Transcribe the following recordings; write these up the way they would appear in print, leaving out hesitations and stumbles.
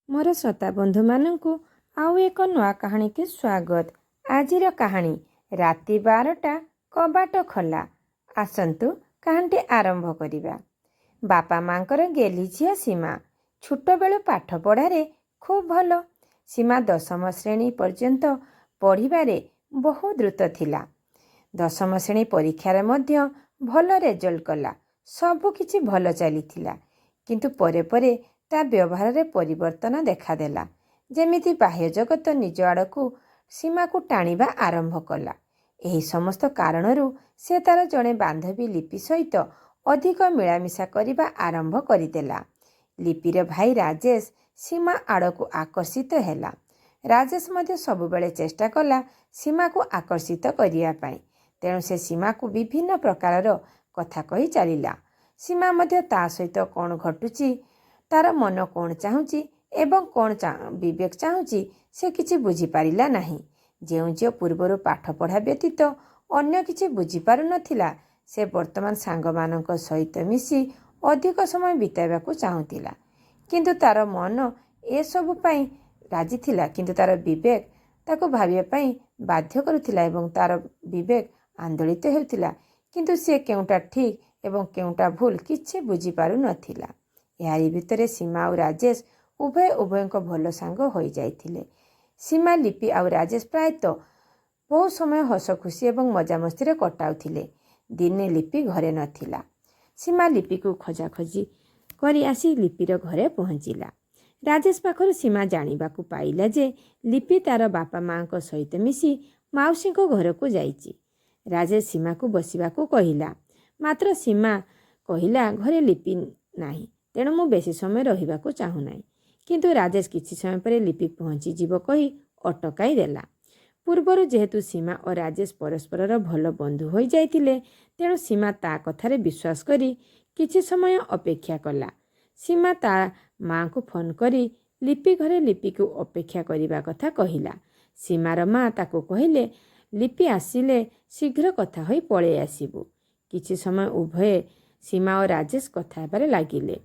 मोर श्रोता बंधु मानू आउ एक नुआ कहानी के स्वागत। आजिर कहानी राति 12टा कबाट खोला। आसंतु कहानी आरंभ करिबा। बापा मांकर गेली झिया सीमा छुट बेलु पाठ पढ़ारे खूब भल। सीमा 10म श्रेणी पर्यंत पढ़िबारे बहु द्रुत थिला। 10म श्रेणी परीक्षार मध्य भल रेजल्ट कला। सबु किछि भल चलीथिला, किंतु परे परे ता व्यवहार रे परिवर्तन देखादेला। जेमिति बाह्य जगत निज आड़कू सीमा को टाणिबा आरंभ कला। एही समस्त कारणरू से तार जड़े बांधवी लिपि सहित अधिक मिलामिशा करिबा आरंभ करिदेला। लिपिर भाई राजेश सीमा आड़कू आकर्षित हैला। राजेश मध्य सबुबेले चेष्टा कला सीमा को आकर्षित करिया पाई। तेणु से सीमा को विभिन्न प्रकार कथा कही चलिला। सीमा मध्य ता सहित कौन घटुची, तार मन कौन चाहूची एवं कौन विवेक चाहूची से किछि बुझी पारिला नाही। जेउ झियो पूर्वरु पाठ पढ़ा व्यतीत अन्य किछि बुझी पारु नथिला, से वर्तमान सांगमानक सहित मिसी अधिक समय बिताइबाकू चाहुतिला। किंतु तार मन ए सबु पई राजी थिला, किंतु तार विवेक ताको भाबिया पई बाध्य करुथिला एवं तार विवेक आंदोलित हेउथिला। किंतु से केउटा ठीक एवं केउटा भूल किछि बुझी पारु नथिला। यारी भितरे सीमा और राजेश उभय उभयଙ୍କ भल सांग होई जाइथिले। सीमा लिपि और राजेश प्रायतः बहुत समय हस खुशी एवं मजामस्ती कटाउथिले। दिने लिपि घरे नथिला। सीमा लिपि को खोजाखोजी करी आसी लिपिर घरे पहुँचिला। राजेश पाखर सीमा जानिबाकू पाइला जे लिपि तार बापा माँ सहित मिसी माउसी घर को जाइची। राजेश सीमा को बसिबाकू कहिला, मात्र सीमा कहिला घरे लिपि नाही, तेणु मु बेसी समय रहिबाकू चाहू नाही। किंतु राजेश किछि समय पर लिपि पहुँची जीव कही अटकाई देला। पूर्वर जेहेतु सीमा और राजेश परस्पर भल बंधु होई जाइतिले, तेणु सीमा ता कथारे विश्वास करी किछि समय अपेक्षा कला। सीमा ता माँ को फोन करी लिपि घरे लिपि को अपेक्षा करिबा कथा कहिला। सीमार माँ ताको कहिले लिपि आसिले शीघ्र कथा होई पळे आसिबु। किछि समय उभय सीमा और राजेश कथा हेबारे लागिले।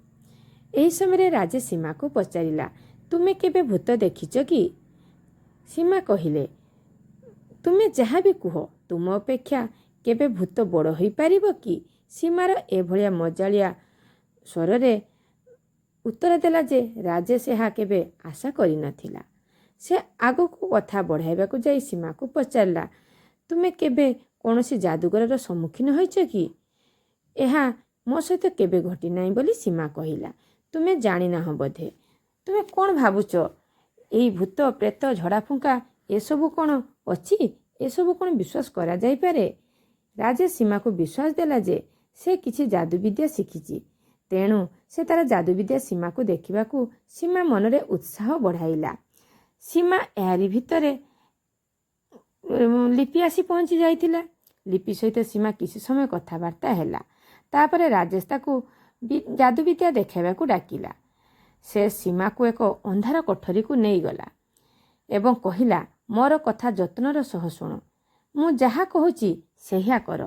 एही समय राजेश सीमा को पचारिला, तुमे केबे भूत देखिच कि? सीमा कहिले, तुमे जहाँ भी कुह, तुम अपेक्षा केबे भूत बड़ होई पारिबो कि? सीमार एभलिया मजालिया स्वर रे उत्तर देला जे राजेश ଏହା केबे आशा करि नथिला। से आगो को कथा बढ़ाइबाकू जाई सीमा को पचारला, तुमे केबे कौनसी जादूगरर सम्मुखीन होइछ कि? ଏହା मो सहित केबे घटी नाही बोली सीमा कहिला। तुमे जानी ना बोधे। तुमे कौन भावुच एई भूत प्रेत झड़ा फुंका एसबु कौन अच्छी? एसबु कौन विश्वास करा जाई पारे? राजेश सीमा को विश्वास देला जे से किछि जादू विद्या शिखिची। तेणु से तार जादू विद्या सीमा को देखिबाकू सीमा मनरे उत्साह बढ़ाइला। सीमा एहारी भितरे लिपि आसी पहुँची जाइथिला। लिपि सहित सीमा किछि समय कथबार्ता हैला। तापरे राजेश ताकू जादू विद्या देखाइबाकू डाकिला। से सीमा को एक अंधार कोठरी को नहीं गला एवं कहिला, मोर कथा जत्नर सह शुण, मु जहा कहूची सेहिया कर।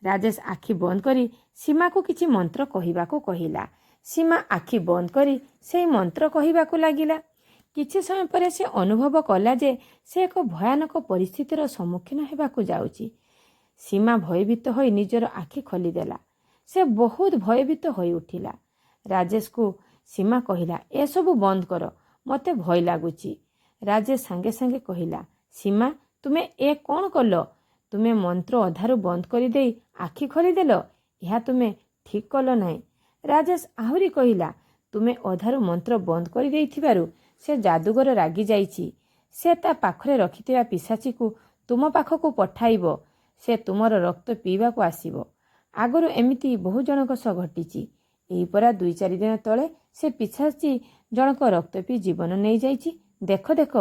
राजेश आखि बंद करी सीमा को किछि मंत्र कहिबाकू कहिला। सीमा आखि बंद करी सेही मंत्र कहिबाकू लागिला। किछि समय पर से अनुभव कला जे से एक भयानक परिस्थितिर सम्मुखीन हेबाकू जाउची। सीमा भयभीत होई निजर आखि खोलिदेला। से बहुत भयभीत होई उठिला। राजेश को सीमा कहिला, ए सबु बंद कर, मते भय लागुची। राजेश सांगे सांगे कहिला, सीमा तुमे ए कौन कल? तुमे मंत्र अधारू बंद करी देई आखि खोलिदेल, यह तुमे ठीक कल नाही। राजेश आहुरी कहिला, तुमे अधारू मंत्र बंद करी देइथिबारु से जादूगर रागी जाइची। से ता पाखरे रखिथिबा पिशाची को तुम पाखकू पठाइब। से तुमर रक्त पीबाकू आसिब। आगरू एमिति बहु जनक सह घटिची। एही परा 2-4 दिन तले से पिशाची जनक रक्त पी जीवन नहीं जाइची। देख देख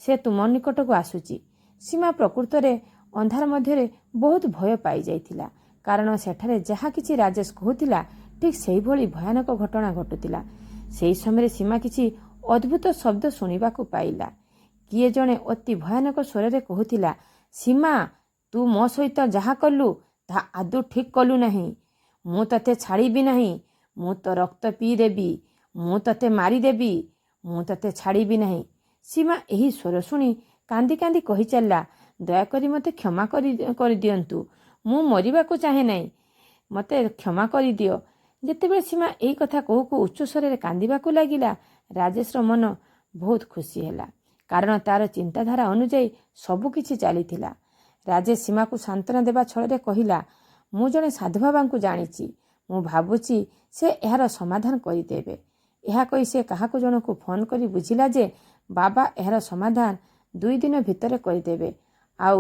से तुम निकट को आसुची। सीमा प्रकृत रे अंधार मध्य बहुत भय पाई जाइथिला, कारण सेठारे जहा किछि राजेश कहूतिला ठीक सेही भली भयानक घटना घटुतिला। सेही समय सीमा किछि अद्भुत शब्द शुणिबाकू पाइला। किए जणे अति भयानक स्वर रे कहूतिला, सीमा तू मो सहित जहा कलु ताहा आदौ ठीक कलु नहीं। मु तते छाड़ीबी नहीं। मु तो रक्त पी देबी। मु तते मारिदेबी। ମୁଁ ତତେ ଛାଡ଼ିବି ନାହିଁ। ସୀମା ଏହି ସ୍ୱର ଶୁଣି କାନ୍ଦି କାନ୍ଦି କହି ଚାଲିଲା, ଦୟାକରି ମୋତେ କ୍ଷମା କରିଦିଅନ୍ତୁ। ମୁଁ ମରିବାକୁ ଚାହେଁ ନାହିଁ। ମୋତେ କ୍ଷମା କରିଦିଅ। ଯେତେବେଳେ ସୀମା ଏହି କଥା କହୁ କହୁ ଉଚ୍ଚ ସ୍ୱରରେ କାନ୍ଦିବାକୁ ଲାଗିଲା, ରାଜେଶର ମନ ବହୁତ ଖୁସି ହେଲା। କାରଣ ତାର ଚିନ୍ତାଧାରା ଅନୁଯାୟୀ ସବୁ କିଛି ଚାଲିଥିଲା। ରାଜେଶ ସୀମାକୁ ସାନ୍ତ୍ୱନା ଦେବା ଛଳରେ କହିଲା, ମୁଁ ଜଣେ ସାଧୁବାବାଙ୍କୁ ଜାଣିଛି। ମୁଁ ଭାବୁଛି ସେ ଏହାର ସମାଧାନ କରିଦେବେ। ଏହା କହି ସେ କାହାକୁ ଜଣକୁ ଫୋନ୍ କରି ବୁଝିଲା ଯେ ବାବା ଏହାର ସମାଧାନ 2 ଦିନ ଭିତରେ କରିଦେବେ। ଆଉ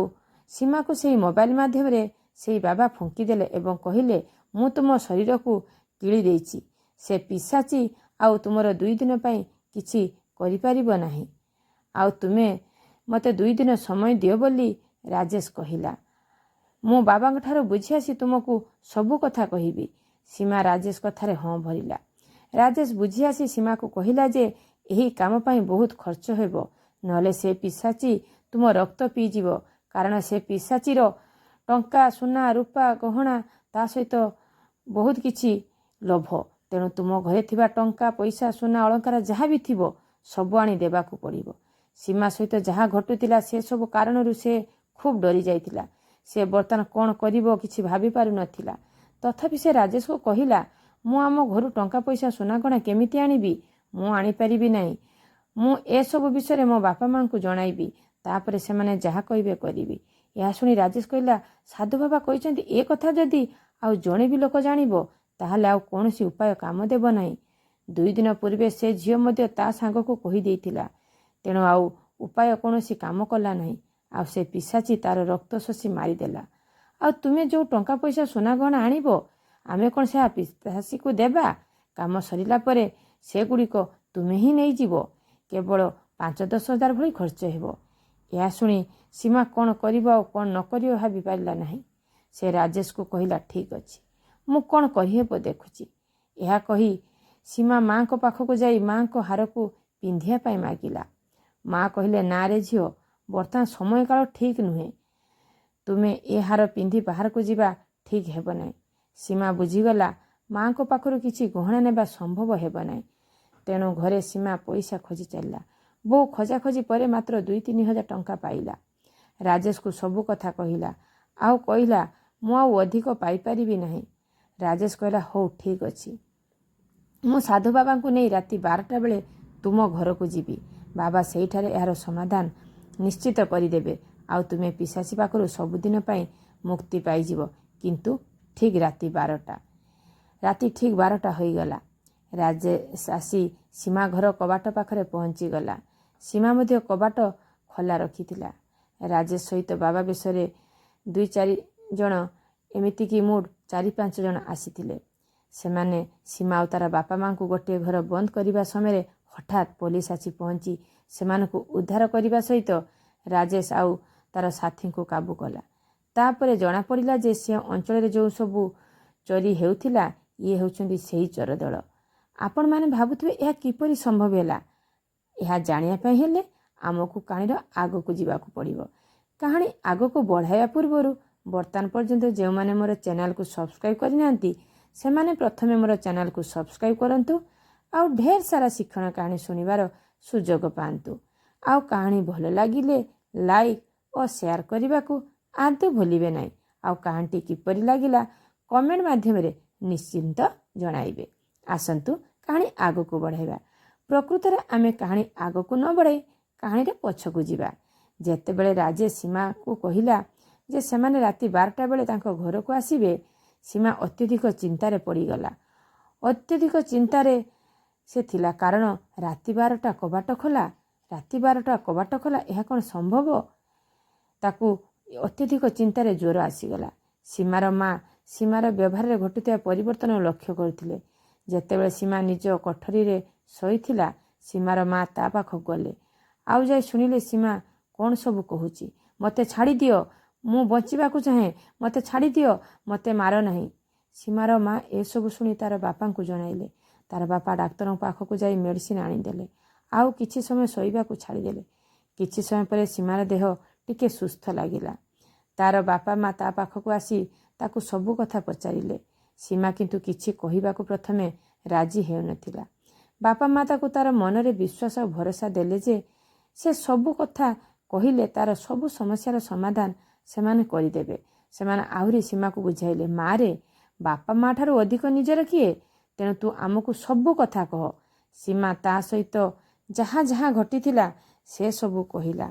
ସୀମାକୁ ସେହି ମୋବାଇଲ ମାଧ୍ୟମରେ ସେହି ବାବା ଫୁଙ୍କିଦେଲେ ଏବଂ କହିଲେ, ମୁଁ ତୁମ ଶରୀରକୁ କିଳି ଦେଇଛି। ସେ ପିଶାଚି ଆଉ ତୁମର 2 ଦିନ ପାଇଁ କିଛି କରିପାରିବ ନାହିଁ। ଆଉ ତୁମେ ମୋତେ 2 ଦିନ ସମୟ ଦିଅ ବୋଲି ରାଜେଶ କହିଲା। ମୁଁ ବାବାଙ୍କଠାରୁ ବୁଝି ଆସି ତୁମକୁ ସବୁ କଥା କହିବି। ସୀମା ରାଜେଶ କଥାରେ ହଁ ଭରିଲା। ରାଜେଶ ବୁଝି ଆସି ସୀମାକୁ କହିଲା ଯେ ଏହି କାମ ପାଇଁ ବହୁତ ଖର୍ଚ୍ଚ ହେବ, ନହେଲେ ସେ ପିଶାଚି ତୁମ ରକ୍ତ ପିଇଯିବ। କାରଣ ସେ ପିଶାଚିର ଟଙ୍କା, ସୁନା, ରୂପା, ଗହଣା, ତା ସହିତ ବହୁତ କିଛି ଲୋଭ। ତେଣୁ ତୁମ ଘରେ ଥିବା ଟଙ୍କା, ପଇସା, ସୁନା, ଅଳଙ୍କାର ଯାହା ବି ଥିବ ସବୁ ଆଣି ଦେବାକୁ ପଡ଼ିବ। ସୀମା ସହିତ ଯାହା ଘଟୁଥିଲା ସେସବୁ କାରଣରୁ ସେ ଖୁବ୍ ଡରି ଯାଇଥିଲା। ସେ ବର୍ତ୍ତମାନ କ'ଣ କରିବ କିଛି ଭାବି ପାରୁନଥିଲା। ତଥାପି ସେ ରାଜେଶକୁ କହିଲା, ମୁଁ ଆମ ଘରୁ ଟଙ୍କା, ପଇସା, ସୁନା, ଗହଣା କେମିତି ଆଣିବି? ମୁଁ ଆଣିପାରିବି ନାହିଁ। ମୁଁ ଏସବୁ ବିଷୟରେ ମୋ ବାପା ମାଆଙ୍କୁ ଜଣାଇବି। ତାପରେ ସେମାନେ ଯାହା କହିବେ କରିବି। ଏହା ଶୁଣି ରାଜେଶ କହିଲା, ସାଧୁ ବାବା କହିଛନ୍ତି ଏ କଥା ଯଦି ଆଉ ଜଣେ ବି ଲୋକ ଜାଣିବ ତାହେଲେ ଆଉ କୌଣସି ଉପାୟ କାମ ଦେବ ନାହିଁ। 2 ଦିନ ପୂର୍ବେ ସେ ଝିଅ ମଧ୍ୟ ତା ସାଙ୍ଗକୁ କହିଦେଇଥିଲା। ତେଣୁ ଆଉ ଉପାୟ କୌଣସି କାମ କଲା ନାହିଁ। ଆଉ ସେ ପିଶାଚି ତାର ରକ୍ତ ଶୋଷି ମାରିଦେଲା। ଆଉ ତୁମେ ଯେଉଁ ଟଙ୍କା, ପଇସା, ସୁନା, ଗହଣା ଆଣିବ, ଆମେ କ'ଣ ସେ ପିଶାଚିକୁ ଦେବା? କାମ ସରିଲା ପରେ ସେଗୁଡ଼ିକ ତୁମେ ହିଁ ନେଇଯିବ। କେବଳ 5-10 ହଜାର ଭଳି ଖର୍ଚ୍ଚ ହେବ। ଏହା ଶୁଣି ସୀମା କ'ଣ କରିବ ଆଉ କ'ଣ ନ କରିବ ଭାବିପାରିଲା ନାହିଁ। ସେ ରାଜେଶକୁ କହିଲା, ଠିକ୍ ଅଛି, ମୁଁ କ'ଣ କରିହେବ ଦେଖୁଛି। ଏହା କହି ସୀମା ମାଆଙ୍କ ପାଖକୁ ଯାଇ ମାଆଙ୍କ ହାରକୁ ପିନ୍ଧିବା ପାଇଁ ମାଗିଲା। ମା କହିଲେ, ନା ରେ ଝିଅ, ବର୍ତ୍ତମାନ ସମୟକାଳ ଠିକ୍ ନୁହେଁ। ତୁମେ ଏ ହାର ପିନ୍ଧି ବାହାରକୁ ଯିବା ଠିକ୍ ହେବ ନାହିଁ। ସୀମା ବୁଝିଗଲା ମାଆଙ୍କ ପାଖରୁ କିଛି ଗହଣା ନେବା ସମ୍ଭବ ହେବ ନାହିଁ। ତେଣୁ ଘରେ ସୀମା ପଇସା ଖୋଜି ଚାଲିଲା। ବହୁ ଖୋଜାଖୋଜି ପରେ ମାତ୍ର 2-3 ହଜାର ଟଙ୍କା ପାଇଲା। ରାଜେଶକୁ ସବୁ କଥା କହିଲା। ଆଉ କହିଲା, ମୁଁ ଆଉ ଅଧିକ ପାଇପାରିବି ନାହିଁ। ରାଜେଶ କହିଲା, ହଉ ଠିକ୍ ଅଛି, ମୁଁ ସାଧୁ ବାବାଙ୍କୁ ନେଇ ରାତି 12ଟା ବେଳେ ତୁମ ଘରକୁ ଯିବି। ବାବା ସେଇଠାରେ ଏହାର ସମାଧାନ ନିଶ୍ଚିତ କରିଦେବେ। ଆଉ ତୁମେ ପିଶାଚି ପାଖରୁ ସବୁଦିନ ପାଇଁ ମୁକ୍ତି ପାଇଯିବ। କିନ୍ତୁ ଠିକ୍ ରାତି 12ଟା। ରାତି ଠିକ୍ 12ଟା ହୋଇଗଲା। ରାଜେଶ ଆସି ସୀମା ଘର କବାଟ ପାଖରେ ପହଞ୍ଚିଗଲା। ସୀମା ମଧ୍ୟ କବାଟ ଖୋଲା ରଖିଥିଲା। ରାଜେଶ ସହିତ ବାବା ବେଶରେ 2-4 ଜଣ, ଏମିତିକି ମୋଟ 4-5 ଜଣ ଆସିଥିଲେ। ସେମାନେ ସୀମା ଆଉ ତାର ବାପା ମାଆଙ୍କୁ ଗୋଟିଏ ଘର ବନ୍ଦ କରିବା ସମୟରେ ହଠାତ୍ ପୋଲିସ ଆସି ପହଞ୍ଚି ସେମାନଙ୍କୁ ଉଦ୍ଧାର କରିବା ସହିତ ରାଜେଶ ଆଉ ତାର ସାଥୀଙ୍କୁ କାବୁ କଲା। ତାପରେ ଜଣାପଡ଼ିଲା ଯେ ସେ ଅଞ୍ଚଳରେ ଯେଉଁ ସବୁ ଚୋରି ହେଉଥିଲା, ଇଏ ହେଉଛନ୍ତି ସେହି ଚୋର ଦଳ। ଆପଣମାନେ ଭାବୁଥିବେ ଏହା କିପରି ସମ୍ଭବ ହେଲା? ଏହା ଜାଣିବା ପାଇଁ ହେଲେ ଆମକୁ କାହାଣୀର ଆଗକୁ ଯିବାକୁ ପଡ଼ିବ। କାହାଣୀ ଆଗକୁ ବଢ଼ାଇବା ପୂର୍ବରୁ ବର୍ତ୍ତମାନ ପର୍ଯ୍ୟନ୍ତ ଯେଉଁମାନେ ମୋର ଚ୍ୟାନେଲକୁ ସବସ୍କ୍ରାଇବ୍ କରିନାହାନ୍ତି ସେମାନେ ପ୍ରଥମେ ମୋର ଚ୍ୟାନେଲକୁ ସବସ୍କ୍ରାଇବ୍ କରନ୍ତୁ। ଆଉ ଢେର ସାରା ଶିକ୍ଷଣ କାହାଣୀ ଶୁଣିବାର ସୁଯୋଗ ପାଆନ୍ତୁ। ଆଉ କାହାଣୀ ଭଲ ଲାଗିଲେ ଲାଇକ୍ ଓ ସେୟାର କରିବାକୁ ଆଦୌ ଭୁଲିବେ ନାହିଁ। ଆଉ କାହାଣୀଟି କିପରି ଲାଗିଲା କମେଣ୍ଟ ମାଧ୍ୟମରେ ନିଶ୍ଚିନ୍ତ ଜଣାଇବେ। ଆସନ୍ତୁ କାହାଣୀ ଆଗକୁ ବଢ଼ାଇବା। ପ୍ରକୃତରେ ଆମେ କାହାଣୀ ଆଗକୁ ନ ବଢ଼ାଇ କାହାଣୀର ପଛକୁ ଯିବା। ଯେତେବେଳେ ରାଜେଶ ସୀମାକୁ କହିଲା ଯେ ସେମାନେ ରାତି 12ଟା ବେଳେ ତାଙ୍କ ଘରକୁ ଆସିବେ, ସୀମା ଅତ୍ୟଧିକ ଚିନ୍ତାରେ ପଡ଼ିଗଲା। ଅତ୍ୟଧିକ ଚିନ୍ତାରେ ସେ ଥିଲା। କାରଣ ରାତି 12ଟା କବାଟ ଖୋଲା। ରାତି 12ଟା କବାଟ ଖୋଲା, ଏହା କ'ଣ ସମ୍ଭବ? ତାକୁ ଅତ୍ୟଧିକ ଚିନ୍ତାରେ ଜ୍ୱର ଆସିଗଲା। ସୀମାର ମା ସୀମାର ବ୍ୟବହାରରେ ଘଟୁଥିବା ପରିବର୍ତ୍ତନ ଲକ୍ଷ୍ୟ କରୁଥିଲେ। ଯେତେବେଳେ ସୀମା ନିଜ କୋଠରୀରେ ଶୋଇଥିଲା, ସୀମାର ମା ତା ପାଖକୁ ଗଲେ। ଆଉ ଯାଇ ଶୁଣିଲେ ସୀମା କ'ଣ ସବୁ କହୁଛି। ମୋତେ ଛାଡ଼ିଦିଅ, ମୁଁ ବଞ୍ଚିବାକୁ ଚାହେଁ, ମୋତେ ଛାଡ଼ିଦିଅ, ମୋତେ ମାର ନାହିଁ। ସୀମାର ମା ଏସବୁ ଶୁଣି ତାର ବାପାଙ୍କୁ ଜଣାଇଲେ। ତାର ବାପା ଡାକ୍ତରଙ୍କ ପାଖକୁ ଯାଇ ମେଡ଼ିସିନ ଆଣିଦେଲେ। ଆଉ କିଛି ସମୟ ଶୋଇବାକୁ ଛାଡ଼ିଦେଲେ। କିଛି ସମୟ ପରେ ସୀମାର ଦେହ ଟିକେ ସୁସ୍ଥ ଲାଗିଲା। ତାର ବାପା ମା ତା ପାଖକୁ ଆସି ତାକୁ ସବୁ କଥା ପଚାରିଲେ। ସୀମା କିନ୍ତୁ କିଛି କହିବାକୁ ପ୍ରଥମେ ରାଜି ହେଉନଥିଲା। ବାପା ମା ତାକୁ ତାର ମନରେ ବିଶ୍ୱାସ ଆଉ ଭରସା ଦେଲେ ଯେ ସେ ସବୁ କଥା କହିଲେ ତାର ସବୁ ସମସ୍ୟାର ସମାଧାନ ସେମାନେ କରିଦେବେ। ସେମାନେ ଆହୁରି ସୀମାକୁ ବୁଝାଇଲେ, ମାରେ ବାପା ମା ଠାରୁ ଅଧିକ ନିଜର କିଏ? ତେଣୁ ତୁ ଆମକୁ ସବୁ କଥା କହ। ସୀମା ତା ସହିତ ଯାହା ଯାହା ଘଟିଥିଲା ସେ ସବୁ କହିଲା।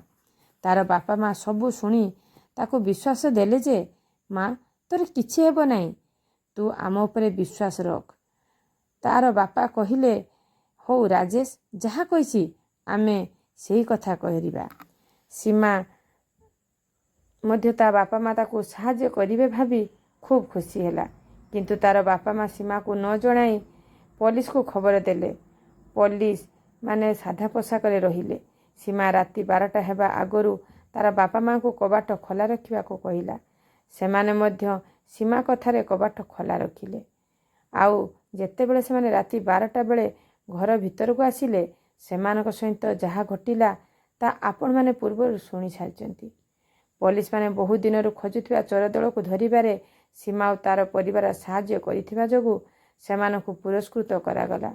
ତାର ବାପା ମା ସବୁ ଶୁଣି ତାକୁ ବିଶ୍ୱାସ ଦେଲେ ଯେ ମା ତୋର କିଛି ହେବ ନାହିଁ, ତୁ ଆମ ଉପରେ ବିଶ୍ୱାସ ରଖ। ତାର ବାପା କହିଲେ, ହଉ ରାଜେଶ ଯାହା କହିଛି ଆମେ ସେଇ କଥା କରିବା। ସୀମା ମଧ୍ୟ ତା ବାପା ମା ତାକୁ ସାହାଯ୍ୟ କରିବେ ଭାବି ଖୁବ୍ ଖୁସି ହେଲା। କିନ୍ତୁ ତାର ବାପା ମା ସୀମାକୁ ନ ଜଣାଇ ପୋଲିସକୁ ଖବର ଦେଲେ। ପୋଲିସ ମାନେ ସାଧା ପୋଷାକରେ ରହିଲେ। ସୀମା ରାତି 12ଟା ହେବା ଆଗରୁ ତାର ବାପା ମାଙ୍କୁ କବାଟ ଖୋଲା ରଖିବାକୁ କହିଲା। ସେମାନେ ମଧ୍ୟ ସୀମା କଥାରେ କବାଟ ଖୋଲା ରଖିଲେ। ଆଉ ଯେତେବେଳେ ସେମାନେ ରାତି 12ଟା ବେଳେ ଘର ଭିତରକୁ ଆସିଲେ, ସେମାନଙ୍କ ସହିତ ଯାହା ଘଟିଲା ତା ଆପଣମାନେ ପୂର୍ବରୁ ଶୁଣି ସାରିଛନ୍ତି। ପୋଲିସ ମାନେ ବହୁ ଦିନରୁ ଖୋଜୁଥିବା ଚୋର ଦଳକୁ ଧରିବାରେ ସୀମା ଆଉ ତାର ପରିବାର ସାହାଯ୍ୟ କରିଥିବା ଯୋଗୁଁ ସେମାନଙ୍କୁ ପୁରସ୍କୃତ କରାଗଲା।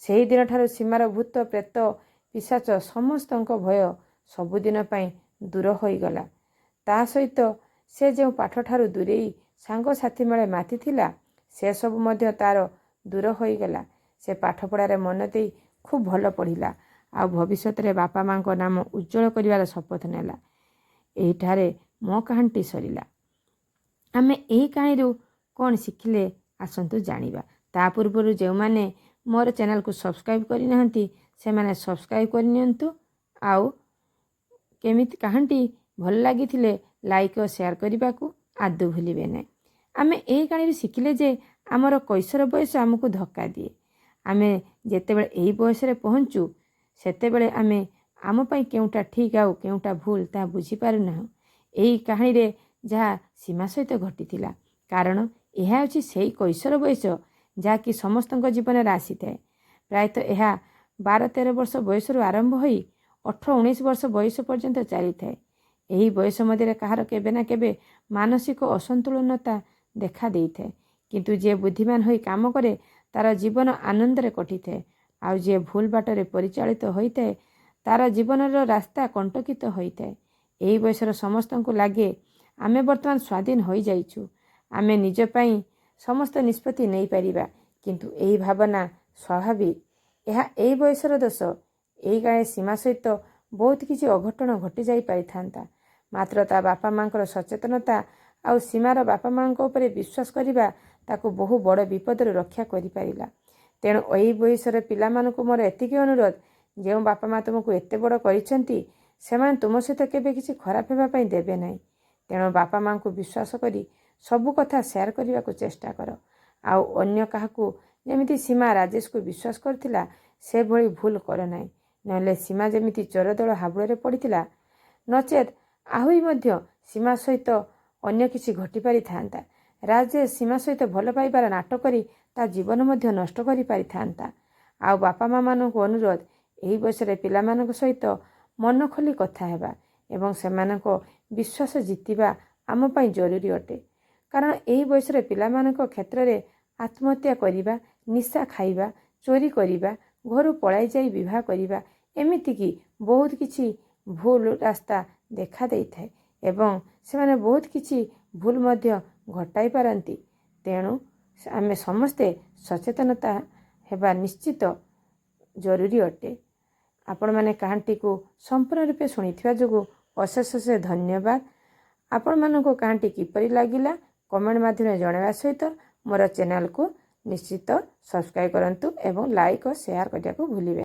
ସେହି ଦିନଠାରୁ ସୀମାର ଭୂତ ପ୍ରେତ ପିଶାଚ ସମସ୍ତଙ୍କ ଭୟ ସବୁଦିନ ପାଇଁ ଦୂର ହୋଇଗଲା। ତା ସହିତ ସେ ଯେଉଁ ପାଠଠାରୁ ଦୂରେଇ ସାଙ୍ଗସାଥି ମେଳେ ମାତିଥିଲା ସେସବୁ ମଧ୍ୟ ତାର ଦୂର ହୋଇଗଲା। ସେ ପାଠପଢ଼ାରେ ମନ ଦେଇ ଖୁବ୍ ଭଲ ପଢ଼ିଲା ଆଉ ଭବିଷ୍ୟତରେ ବାପା ମାଙ୍କ ନାମ ଉଜ୍ଜ୍ୱଳ କରିବାର ଶପଥ ନେଲା। ଏହିଠାରେ ମୋ କାହାଣୀଟି ସରିଲା। ଆମେ ଏହି କାହାଣୀରୁ କ'ଣ ଶିଖିଲେ ଆସନ୍ତୁ ଜାଣିବା। ତା ପୂର୍ବରୁ ଯେଉଁମାନେ ମୋର ଚ୍ୟାନେଲକୁ ସବସ୍କ୍ରାଇବ୍ କରିନାହାନ୍ତି ସେମାନେ ସବସ୍କ୍ରାଇବ୍ କରିନିଅନ୍ତୁ। ଆଉ କେମିତି କାହାଣୀଟି ଭଲ ଲାଗିଥିଲେ ଲାଇକ୍ ଓ ସେୟାର କରିବାକୁ ଆଦୌ ଭୁଲିବେ ନାହିଁ। ଆମେ ଏହି କାହାଣୀରୁ ଶିଖିଲେ ଯେ ଆମର କୈଶୋର ବୟସ ଆମକୁ ଧୋକା ଦିଏ। ଆମେ ଯେତେବେଳେ ଏହି ବୟସରେ ପହଞ୍ଚୁ ସେତେବେଳେ ଆମେ ଆମ ପାଇଁ କେଉଁଟା ଠିକ୍ ଆଉ କେଉଁଟା ଭୁଲ ତାହା ବୁଝିପାରୁନାହୁଁ। ଏହି କାହାଣୀରେ ଯାହା ସୀମା ସହିତ ଘଟିଥିଲା, କାରଣ ଏହା ହେଉଛି ସେହି କୈଶୋର ବୟସ ଯାହାକି ସମସ୍ତଙ୍କ ଜୀବନରେ ଆସିଥାଏ। ପ୍ରାୟତଃ ଏହା 12-13 ବର୍ଷ ବୟସରୁ ଆରମ୍ଭ ହୋଇ 18-19 ବର୍ଷ ବୟସ ପର୍ଯ୍ୟନ୍ତ ଚାଲିଥାଏ। ଏହି ବୟସ ମଧ୍ୟରେ କାହାର କେବେ ନା କେବେ ମାନସିକ ଅସନ୍ତୁଳନତା ଦେଖା ଦେଇଥାଏ। କିନ୍ତୁ ଯିଏ ବୁଦ୍ଧିମାନ ହୋଇ କାମ କରେ ତାର ଜୀବନ ଆନନ୍ଦରେ କଟିଥାଏ। ଆଉ ଯିଏ ଭୁଲ ବାଟରେ ପରିଚାଳିତ ହୋଇଥାଏ ତାର ଜୀବନର ରାସ୍ତା କଣ୍ଟକିତ ହୋଇଥାଏ। ଏହି ବୟସର ସମସ୍ତଙ୍କୁ ଲାଗେ ଆମେ ବର୍ତ୍ତମାନ ସ୍ୱାଧୀନ ହୋଇଯାଇଛୁ, ଆମେ ନିଜ ପାଇଁ ସମସ୍ତ ନିଷ୍ପତ୍ତି ନେଇପାରିବା। କିନ୍ତୁ ଏହି ଭାବନା ସ୍ୱାଭାବିକ, ଏହା ଏହି ବୟସର ଦୋଷ। ଏହି ଗାଁରେ ସୀମା ସହିତ ବହୁତ କିଛି ଅଘଟଣ ଘଟିଯାଇ ପାରିଥାନ୍ତା, ମାତ୍ର ତା ବାପା ମାଙ୍କର ସଚେତନତା ଆଉ ସୀମାର ବାପା ମାଙ୍କ ଉପରେ ବିଶ୍ୱାସ କରିବା ତାକୁ ବହୁ ବଡ଼ ବିପଦରୁ ରକ୍ଷା କରିପାରିଲା। ତେଣୁ ଏହି ବୟସର ପିଲାମାନଙ୍କୁ ମୋର ଏତିକି ଅନୁରୋଧ, ଯେଉଁ ବାପା ମା ତୁମକୁ ଏତେ ବଡ଼ କରିଛନ୍ତି ସେମାନେ ତୁମ ସହିତ କେବେ କିଛି ଖରାପ ହେବା ପାଇଁ ଦେବେ ନାହିଁ। ତେଣୁ ବାପା ମାଙ୍କୁ ବିଶ୍ୱାସ କରି ସବୁ କଥା ସେୟାର କରିବାକୁ ଚେଷ୍ଟା କର। ଆଉ ଅନ୍ୟ କାହାକୁ ଯେମିତି ସୀମା ରାଜେଶକୁ ବିଶ୍ୱାସ କରିଥିଲା ସେଭଳି ଭୁଲ କର ନାହିଁ। ନହେଲେ ସୀମା ଯେମିତି ଚୋର ଦଳ ହାବୁଡ଼ରେ ପଡ଼ିଥିଲା, ନଚେତ୍ ଆହୁରି ମଧ୍ୟ ସୀମା ସହିତ ଅନ୍ୟ କିଛି ଘଟିପାରିଥାନ୍ତା। ରାଜେଶ ସୀମା ସହିତ ଭଲ ପାଇବାର ନାଟକ କରି ତା ଜୀବନ ମଧ୍ୟ ନଷ୍ଟ କରିପାରିଥାନ୍ତା। ଆଉ ବାପା ମା ମାନଙ୍କୁ ଅନୁରୋଧ, ଏହି ବୟସରେ ପିଲାମାନଙ୍କ ସହିତ ମନ ଖୋଲି କଥା ହେବା ଏବଂ ସେମାନଙ୍କ ବିଶ୍ୱାସ ଜିତିବା ଆମ ପାଇଁ ଜରୁରୀ ଅଟେ। କାରଣ ଏହି ବୟସରେ ପିଲାମାନଙ୍କ କ୍ଷେତ୍ରରେ ଆତ୍ମହତ୍ୟା କରିବା, ନିଶା ଖାଇବା, ଚୋରି କରିବା, ଘରୁ ପଳାଇ ଯାଇ ବିବାହ କରିବା ଏମିତିକି ବହୁତ କିଛି ଭୁଲ ରାସ୍ତା ଦେଖା ଦେଇଥାଏ ଏବଂ ସେମାନେ ବହୁତ କିଛି ଭୁଲ ମଧ୍ୟ ଘଟାଇ ପାରନ୍ତି। ତେଣୁ ଆମେ ସମସ୍ତେ ସଚେତନତା ହେବା ନିଶ୍ଚିତ ଜରୁରୀ ଅଟେ। ଆପଣମାନେ କାହାଣୀଟିକୁ ସମ୍ପୂର୍ଣ୍ଣ ରୂପେ ଶୁଣିଥିବା ଯୋଗୁଁ ଅଶେଷ ଅଶେଷ ଧନ୍ୟବାଦ। ଆପଣମାନଙ୍କୁ କାହାଣୀଟି କିପରି ଲାଗିଲା କମେଣ୍ଟ ମାଧ୍ୟମରେ ଜଣାଇବା ସହିତ ମୋର ଚ୍ୟାନେଲକୁ ନିଶ୍ଚିତ ସବସ୍କ୍ରାଇବ୍ କରନ୍ତୁ ଏବଂ ଲାଇକ୍ ଓ ସେୟାର କରିବାକୁ ଭୁଲିବେ।